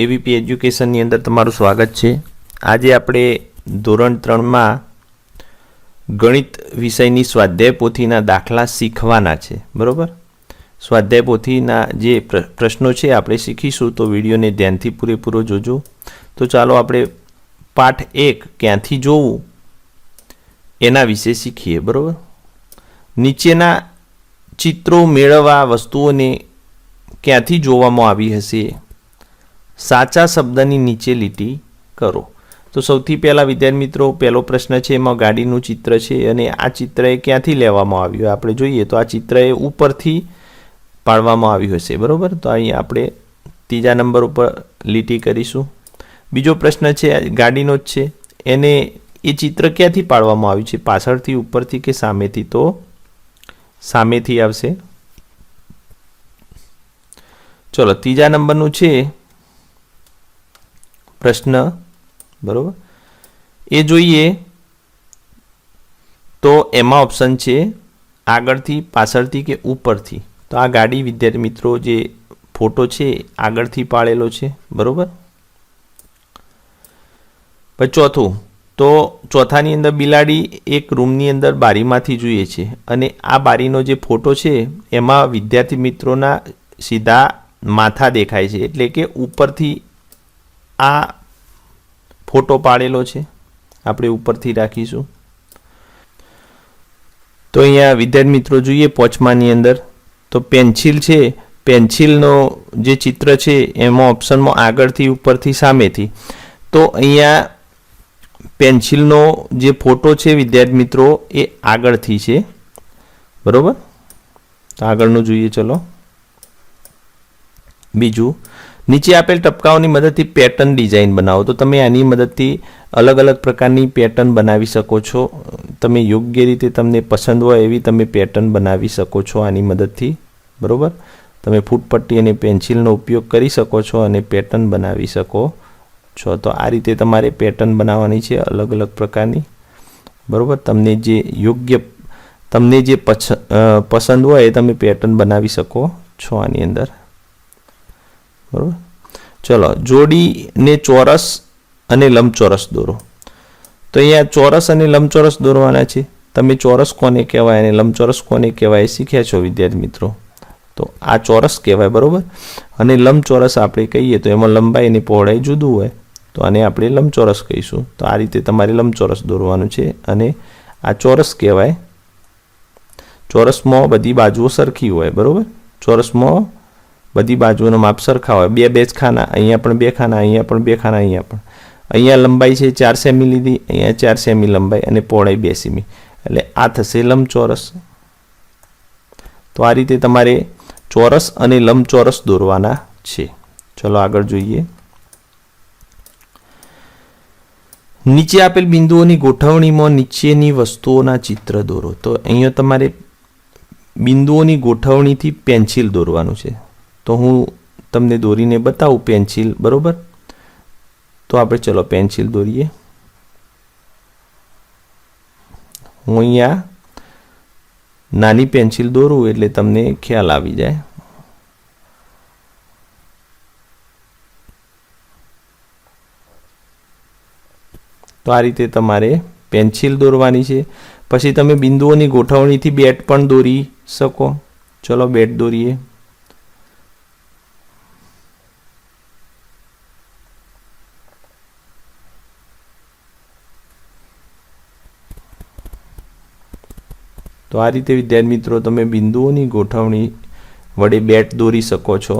AVP એજ્યુકેશનની અંદર તમારું સ્વાગત છે। આજે આપણે ધોરણ 3માં ગણિત વિષયની સ્વાધ્યાય પોથીના દાખલા શીખવાના છે, બરોબર। સ્વાધ્યાય પોથીના જે પ્રશ્નો છે આપણે શીખીશું, તો વિડીયોને ધ્યાનથી પૂરેપૂરો જોજો। તો ચાલો આપણે પાઠ 1 ક્યાંથી જોવું એના વિશે શીખીએ, બરોબર। નીચેના ચિત્રો મેળવવા વસ્તુઓને ક્યાંથી જોવામાં આવી હશે, સાચા શબ્દની નીચે લીટી કરો। તો સૌથી પહેલા વિદ્યાર્થી મિત્રો પહેલો પ્રશ્ન છે, એમાં ગાડીનું ચિત્ર છે અને આ ચિત્ર એ ક્યાંથી લેવામાં આવ્યું આપણે જોઈએ તો આ ચિત્ર એ ઉપરથી પાડવામાં આવ્યું હશે, બરોબર। તો અહીં આપણે ત્રીજા નંબર ઉપર લીટી કરીશું। બીજો પ્રશ્ન છે ગાડીનો જ છે, એને એ ચિત્ર ક્યાંથી પાડવામાં આવ્યું છે, પાછળથી, ઉપરથી કે સામેથી? તો સામેથી આવશે। ચલો ત્રીજા નંબરનું છે પ્રશ્ન, બરોબર, એ જોઈએ તો એમાં ઓપ્શન છે આગળથી, પાછળથી કે ઉપરથી। તો આ ગાડી વિદ્યાર્થી મિત્રો જે ફોટો છે આગળથી પાડેલો છે, બરોબર। પછી ચોથું, તો ચોથાની અંદર બિલાડી એક રૂમની અંદર બારીમાંથી જોઈએ છે અને આ બારીનો જે ફોટો છે એમાં વિદ્યાર્થી મિત્રોના સીધા માથા દેખાય છે, એટલે કે ઉપરથી આ ફોટો પાડેલો છે, આપણે ઉપરથી રાખીશું। તો અહીંયા વિદ્યાર્થી મિત્રો જોઈએ પાંચમાની અંદર, તો પેન્સિલ છે, પેન્સિલનો જે ચિત્ર છે એમાં ઓપ્શનમાં આગળથી, ઉપરથી, સામેથી। તો અહીંયા પેન્સિલનો જે ફોટો છે વિદ્યાર્થી મિત્રો એ આગળથી છે, બરોબર। તો આગળનું જોઈએ, ચલો। બીજું, નીચે આપેલ ટપકાઓની મદદથી પેટર્ન ડિઝાઇન બનાવો। તો તમે આની મદદથી અલગ અલગ પ્રકારની પેટર્ન બનાવી શકો છો, તમે યોગ્ય રીતે તમને પસંદ હોય એવી તમે પેટર્ન બનાવી શકો છો આની મદદથી, બરોબર। તમે ફૂટપટ્ટી અને પેન્સિલનો ઉપયોગ કરી શકો છો અને પેટર્ન બનાવી શકો છો। તો આ રીતે તમારે પેટર્ન બનાવવાની છે અલગ અલગ પ્રકારની, બરોબર। તમને જે યોગ્ય, તમને જે પસંદ હોય એ તમે પેટર્ન બનાવી શકો છો આની અંદર, બરોબર। ચલો, જોડીને ચોરસ અને લંબચોરસ દોરો। તો અહીંયા ચોરસ અને લંબચોરસ દોરવાના છે। તમે ચોરસ કોને કહેવાય અને લંબચોરસ કોને કહેવાય શીખ્યા છો વિદ્યાર્થી મિત્રો। તો આ ચોરસ કહેવાય, બરોબર, અને લંબચોરસ આપણે કહીએ તો એમાં લંબાઈ અને પહોળાઈ જુદું હોય, તો આને આપણે લંબચોરસ કહીશું। તો આ રીતે તમારે લંબચોરસ દોરવાનું છે અને આ ચોરસ કહેવાય। ચોરસમાં બધી બાજુઓ સરખી હોય, બરોબર। ચોરસમાં બધી બાજુઓનો માપ સરખા હોય, બે જ ખાના, અહીંયા પણ 2 ખાના, અહીંયા પણ 2 ખાના, અહીંયા પણ। અહીંયા લંબાઈ છે 4 સેમી લીધી, અહીંયા 4 સેમી લંબાઈ અને પહોળાઈ 2 સેમી, એટલે આ થશે લંબચોરસ। તો આ રીતે તમારે ચોરસ અને લંબચોરસ દોરવાના છે। ચલો આગળ જોઈએ। નીચે આપેલ બિંદુઓની ગોઠવણીમાં નીચેની વસ્તુઓના ચિત્ર દોરો। તો અહીંયા તમારે બિંદુઓની ગોઠવણીથી પેન્સિલ દોરવાનું છે। તો હું તમને દોરીને બતાવું પેન્સિલ, બરોબર। તો આપણે ચલો પેન્સિલ દોરીએ। હું અહીંયા નાની પેન્સિલ દોરું એટલે તમને ખ્યાલ આવી જાય। તો આ રીતે તમારે પેન્સિલ દોરવાની છે। પછી તમે બિંદુઓની ગોઠવણીથી બેટ પણ દોરી શકો। ચલો બેટ દોરીએ। તો આ રીતે વિદ્યાર્થી મિત્રો તમે બિંદુઓની ગોઠવણી વડે બેટ દોરી શકો છો।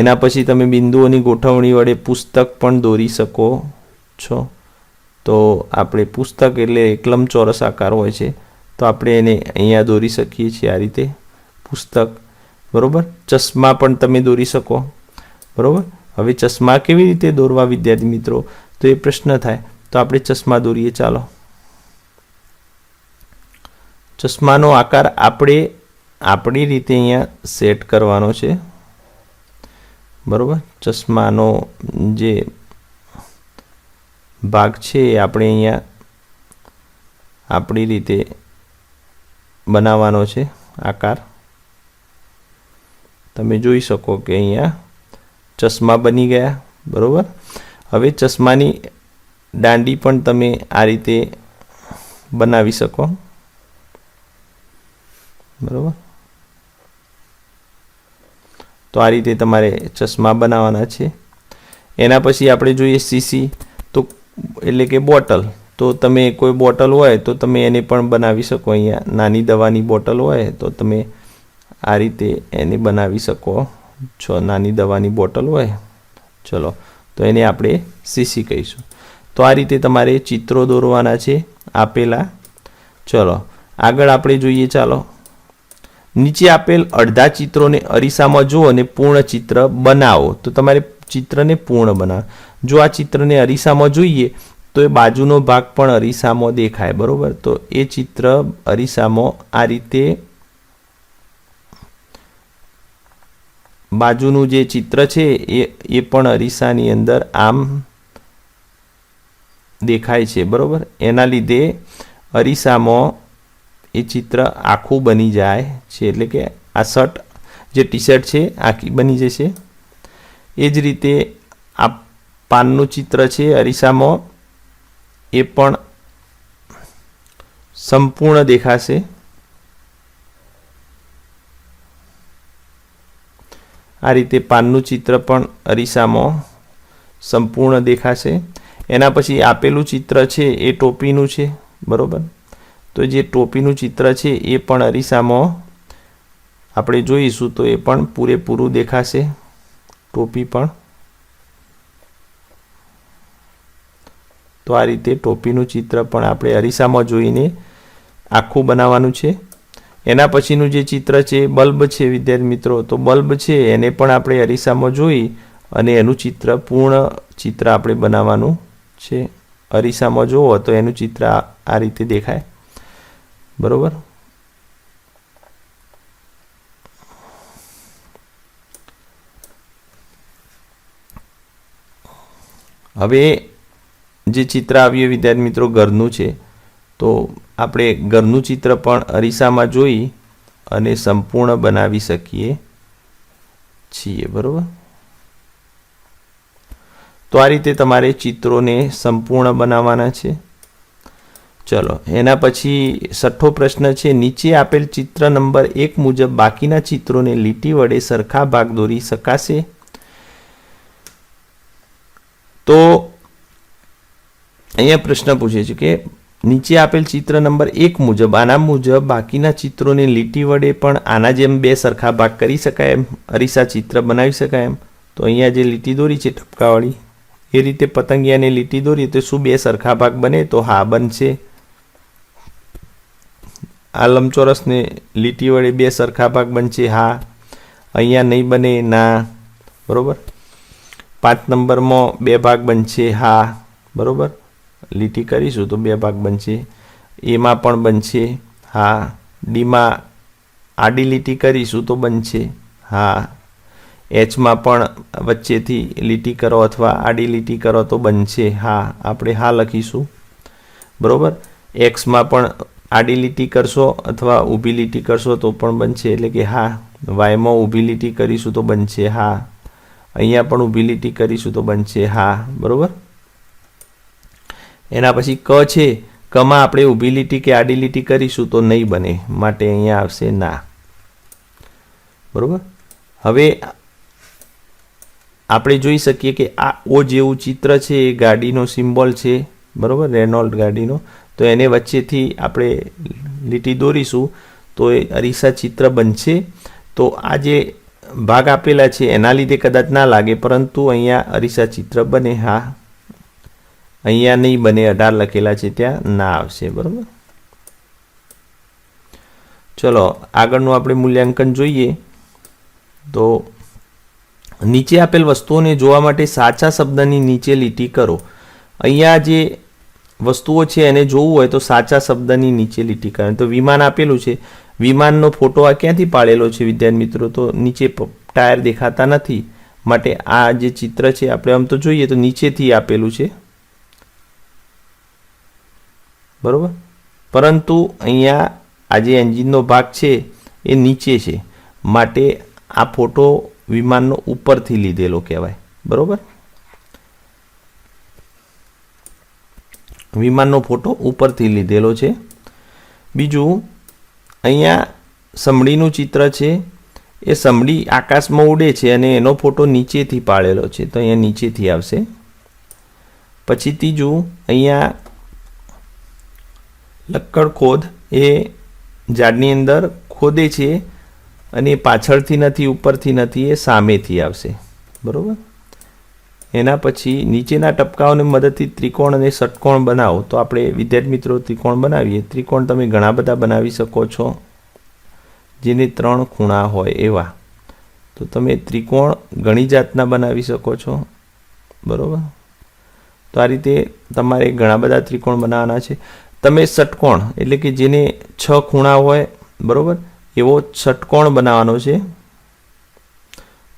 એના પછી તમે બિંદુઓની ગોઠવણી વડે પુસ્તક પણ દોરી શકો છો। તો આપણે પુસ્તક એટલે એક લંબચોરસ આકાર હોય છે, તો આપણે એને અહીંયા દોરી શકીએ છીએ આ રીતે પુસ્તક, બરોબર। ચશ્મા પણ તમે દોરી શકો, બરોબર। હવે ચશ્મા કેવી રીતે દોરવા વિદ્યાર્થી મિત્રો, તો એ પ્રશ્ન થાય, તો આપણે ચશ્મા દોરીએ। ચાલો, ચશ્માનો આકાર આપણે આપણી રીતે અહીંયા સેટ કરવાનો છે, બરોબર। ચશ્માનો જે ભાગ છે એ આપણે અહીંયા આપણી રીતે બનાવવાનો છે આકાર। તમે જોઈ શકો કે અહીંયા ચશ્મા બની ગયા, બરાબર. હવે ચશ્માની દાંડી પણ તમે આ રીતે બનાવી શકો, બરાબર. તો આ રીતે તમારે ચશ્મા બનાવવાના છે. એના પછી આપણે જોઈએ સીસી, તો એટલે કે બોટલ. તો તમે કોઈ બોટલ હોય તો તમે એને પણ બનાવી શકો. અહીંયા નાની દવાની બોટલ હોય તો તમે આ રીતે એને બનાવી શકો છો. નાની દવાની બોટલ હોય, ચલો, તો એને આપણે સીસી કહીશું. તો આ રીતે તમારે ચિત્રો દોરવાના છે આપેલા. ચલો આગળ આપણે જોઈએ. ચાલો, નીચે આપેલ અડધા ચિત્રોને અરીસામાં જુઓ અને પૂર્ણ ચિત્ર બનાવો. તો તમારે ચિત્રને પૂર્ણ બનાવો. જો આ ચિત્રને અરીસામાં જોઈએ તો એ બાજુનો ભાગ પણ અરીસામાં દેખાય, બરાબર. તો એ ચિત્ર અરીસામાં આ રીતે બાજુનું જે ચિત્ર છે એ પણ અરીસાની અંદર આમ દેખાય છે, બરાબર. એના લીધે અરીસામાં એ ચિત્ર આખું બની જાય છે, એટલે કે આ શર્ટ જે ટી શર્ટ છે આખી બની જશે. એ જ રીતે આ પાનનું ચિત્ર છે અરીસામાં, એ પણ સંપૂર્ણ દેખાશે. આ રીતે પાનનું ચિત્ર પણ અરીસામાં સંપૂર્ણ દેખાશે. એના પછી આપેલું ચિત્ર છે એ ટોપીનું છે, બરાબર. તો જે ટોપીનું ચિત્ર છે એ પણ અરીસામાં આપણે જોઈશું તો એ પણ પૂરેપૂરું દેખાશે, ટોપી પણ. તો આ રીતે ટોપીનું ચિત્ર પણ આપણે અરીસામાં જોઈને આખું બનાવવાનું છે. એના પછીનું જે ચિત્ર છે બલ્બ છે વિદ્યાર્થી મિત્રો. તો બલ્બ છે એને પણ આપણે અરીસામાં જોઈ અને એનું ચિત્ર પૂર્ણ ચિત્ર આપણે બનાવવાનું છે. અરીસામાં જુઓ તો એનું ચિત્ર આ રીતે દેખાય, બરાબર. હવે જે ચિત્ર આવ્યું વિદ્યાર્થી મિત્રો ઘરનું છે, તો આપણે ઘરનું ચિત્ર પણ અરીસામાં જોઈ અને સંપૂર્ણ બનાવી શકીએ છીએ, બરાબર. તો આ રીતે તમારે ચિત્રોને સંપૂર્ણ બનાવવાના છે. ચલો એના પછી છઠ્ઠો પ્રશ્ન છે, નીચે આપેલ ચિત્ર નંબર 1 મુજબ બાકીના ચિત્રોને લીટી વડે સરખા ભાગ દોરી શકાશે. તો અહીંયા પ્રશ્ન પૂછે છે કે નીચે આપેલ ચિત્ર નંબર 1 મુજબ આના મુજબ બાકીના ચિત્રોને લીટી વડે પણ આના જેમ બે સરખા ભાગ કરી શકાય એમ, અરીસા ચિત્ર બનાવી શકાય એમ. તો અહીંયા જે લીટી દોરી છે ટપકાવાળી, એ રીતે પતંગિયાને લીટી દોરી તો શું બે સરખા ભાગ બને? તો હા, બનશે. આ લંબચોરસને લીટી વડે બે સરખા ભાગ બનશે, હા. અહીંયા નહીં બને, ના, બરાબર. 5 નંબરમાં બે ભાગ બનશે, હા, બરાબર. લીટી કરીશું તો બે ભાગ બનશે. એમાં પણ બનશે, હા. ડીમાં આડી લીટી કરીશું તો બનશે, હા. એચમાં પણ વચ્ચેથી લીટી કરો અથવા આડી લીટી કરો તો બનશે, હા. આપણે હા લખીશું, બરાબર. એક્સમાં પણ આડી લીટી કરશો અથવા ઊભી લીટી કરશો તો પણ બનશે, એટલે કે હા. વાયમાં ઊભી લીટી કરીશું તો બનશે, હા. અહીંયા પણ ઊભી લીટી કરીશું તો બનશે, હા, બરાબર. એના પછી ક છે, કમાં આપણે ઊભી લીટી કે આડી લીટી કરીશું તો નહીં બને, માટે અહીંયા આવશે ના, બરાબર. હવે આપણે જોઈ શકીએ કે આ ઓ જેવું ચિત્ર છે એ ગાડીનો સિમ્બોલ છે, બરાબર, રેનોલ્ડ ગાડીનો. તો એને વચ્ચેથી આપણે લીટી દોરીશું તો એ અરીસા ચિત્ર બનશે. તો આ જે ભાગ આપેલા છે એના લીધે કદાચ ના લાગે, પરંતુ અહીંયા અરીસા ચિત્ર બને, હા. અહીંયા નહીં બને, 18 લખેલા છે ત્યાં ના આવશે, બરાબર. ચલો આગળનું આપણે મૂલ્યાંકન જોઈએ. તો નીચે આપેલ વસ્તુઓને જોવા માટે સાચા શબ્દની નીચે લીટી કરો. અહીંયા જે વસ્તુઓ છે એને જોવું હોય તો સાચા શબ્દની નીચે લીટી કરો. તો વિમાન આપેલું છે, વિમાનનો ફોટો આ ક્યાંથી પાડેલો છે વિદ્યાર્થી મિત્રો? તો નીચે ટાયર દેખાતા નથી, માટે આ જે ચિત્ર છે આપણે આમ તો જોઈએ તો નીચેથી આપેલું છે, બરાબર. પરંતુ અહીંયા આ જે એન્જિનનો ભાગ છે એ નીચે છે, માટે આ ફોટો વિમાનનો ઉપરથી લીધેલો કહેવાય, બરાબર. વિમાનનો ફોટો ઉપરથી લીધેલો છે. બીજું અહીંયા સમડીનું ચિત્ર છે. એ સમડી આકાશમાં ઉડે છે અને એનો ફોટો નીચેથી પાડેલો છે, તો અહીંયા નીચેથી આવશે. પછી ત્રીજું અહીંયા લક્કડ ખોદ એ ઝાડની અંદર ખોદે છે અને પાછળથી નથી, ઉપરથી નથી, એ સામેથી આવશે. બરાબર. એના પછી નીચેના ટપકાઓની મદદથી ત્રિકોણ અને ષટકોણ બનાવો. તો આપણે વિદ્યાર્થી મિત્રો ત્રિકોણ બનાવીએ. ત્રિકોણ તમે ઘણા બધા બનાવી શકો છો જેને 3 ખૂણા હોય એવા. તો તમે ત્રિકોણ ઘણી જાતના બનાવી શકો છો. બરાબર. તો આ રીતે તમારે ઘણા બધા ત્રિકોણ બનાવવાના છે. તમે ષટકોણ એટલે કે જેને 6 ખૂણા હોય, બરાબર, એવો ષટકોણ બનાવવાનો છે.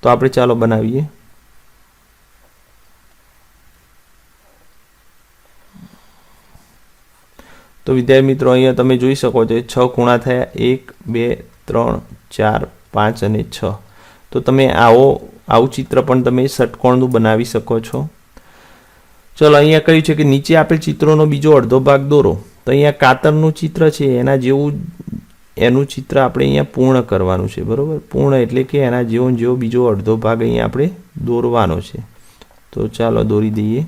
તો આપણે ચાલો બનાવીએ. તો વિદ્યાર્થી મિત્રો અહીંયા તમે જોઈ શકો છો 6 ખૂણા થયા. 1 2 3 4 5 અને 6. તો તમે આવું ચિત્ર પણ તમે ષટકોણનું બનાવી શકો છો. ચલો અહીંયા કહ્યું છે કે નીચે આપેલ ચિત્રોનો બીજો અડધો ભાગ દોરો. તો અહીંયા કાતરનું ચિત્ર છે, એના જેવું એનું ચિત્ર આપણે અહીંયા પૂર્ણ કરવાનું છે. બરાબર. પૂર્ણ એટલે કે એના જેવો બીજો અડધો ભાગ અહીંયા આપણે દોરવાનો છે. તો ચાલો દોરી દઈએ.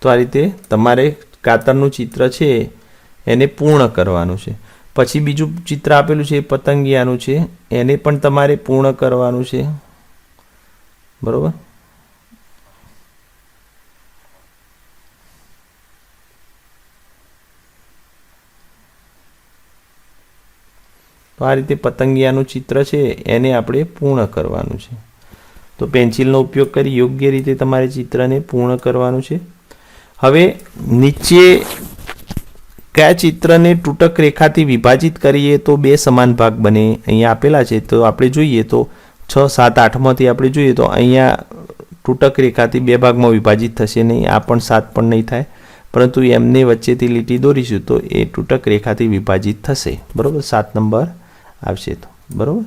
તો આ રીતે તમારે કાતરનું ચિત્ર છે એને પૂર્ણ કરવાનું છે. પછી બીજું ચિત્ર આપેલું છે એ પતંગિયાનું છે, એને પણ તમારે પૂર્ણ કરવાનું છે. બરાબર. તો આ રીતે પતંગિયાનું ચિત્ર છે એને આપણે પૂર્ણ કરવાનું છે. તો પેન્સિલનો ઉપયોગ કરી યોગ્ય રીતે તમારે ચિત્રને પૂર્ણ કરવાનું છે. હવે નીચે કયા ચિત્રને તૂટક રેખાથી વિભાજિત કરીએ તો 2 સમાન ભાગ બને અહીંયા આપેલા છે. તો આપણે જોઈએ તો 6 7 8માંથી આપણે જોઈએ તો અહીંયા તૂટક રેખાથી 2 ભાગમાં વિભાજિત થશે નહીં. આ પણ 7 પણ નહીં થાય, પરંતુ એમને વચ્ચેથી લીટી દોરીશું તો એ તૂટક રેખાથી વિભાજિત થશે. બરાબર. 7 નંબર આવશે. તો બરાબર.